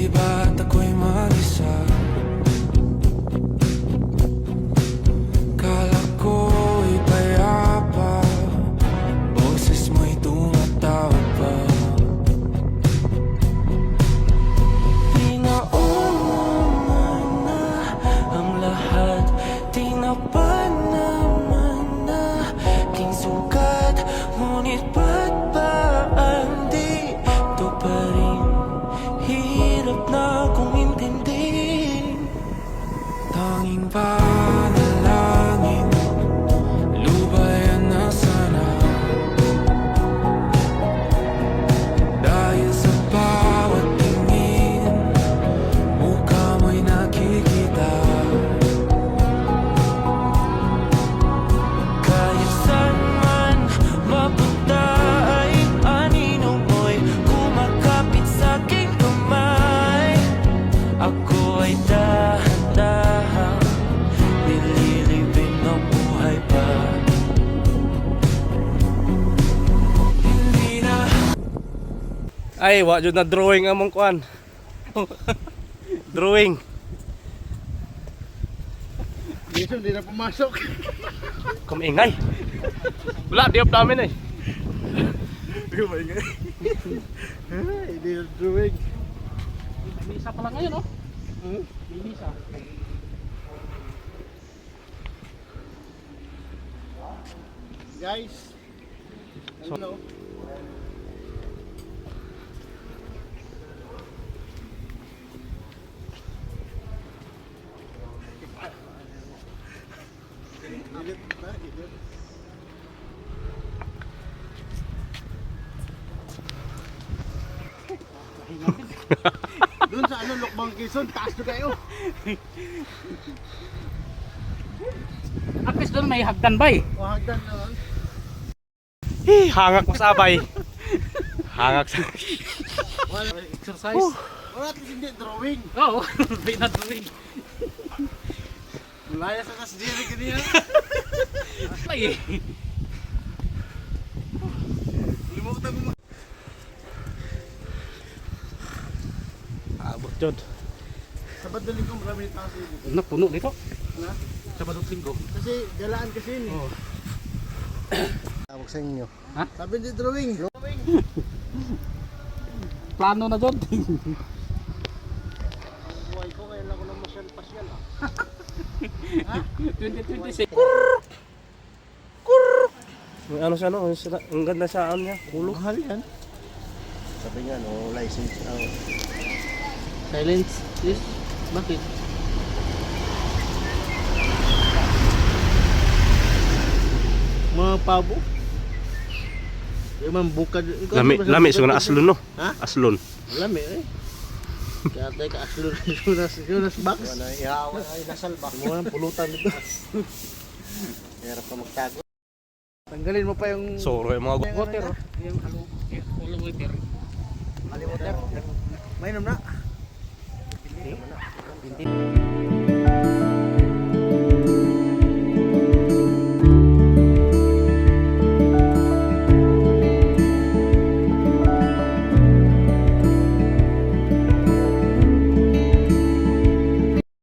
Di ba't ako'y mag-isa? Kala ko'y payapa, boses mo'y tumatawag pa. Di naman na ang lahat, di na pa naman na king sugat. Ngunit ba't ba di to pa rin? Hirap na kong intindihin. Tanging panalangin, lubayan na sana. Dahil sa bawat tingin, mukha mo'y nakikita. Kahit saan man mapunta ay anino mo'y kumakapit sa aking kamay. Ako ay dahan-dahan nililibing ng buhay pa. Hindi na Ay, wa jud na drawing among kuan. Drawing. Hindi na pumasok. Kumingay. Wala, di up namin eh. Hindi maingay. Hindi na drawing. May isa pa lang ngayon, oh. May isa. Guys, hello. Doon sa Lukbang Quezon, taas na kayo. At least doon may hagdan ba eh. O hagdan naman. Hangak masabay. Hangak sa Wala Exercise. wala at least hindi drawing. Oo, may na drawing. Malaya sa kasdiri kaniya. Ay eh. Limutan mo. abot jud. Sabad na linggo marami tao sa dito. Napuno dito. Na? Sabado at Linggo. Kasi galaan kasi yun eh. Oo. Tawag sa inyo. Ha? Sabi hindi drawing. Drawing. Plano na doon. Ang buhay ko ngayon ako ng masyal-pasyal ah. 2026. May ano siya no, ang ganda sa ano niya, ulo. Mahal yan. Sabi nga no, license ang Silence. Yes. Bakit? mga pabo. Yung man bukad. Lami siguro na aslon no. Ha? Aslon. Lami eh. Kaya tayo ka aslon Jonas box. Wala ihawa ay nasalbak. Mo ang pulutan dito. Hirap ka magtago. Tanggalin mo pa yung Soro yung mga Water. Yung halo. Halo water. water. Mainom na.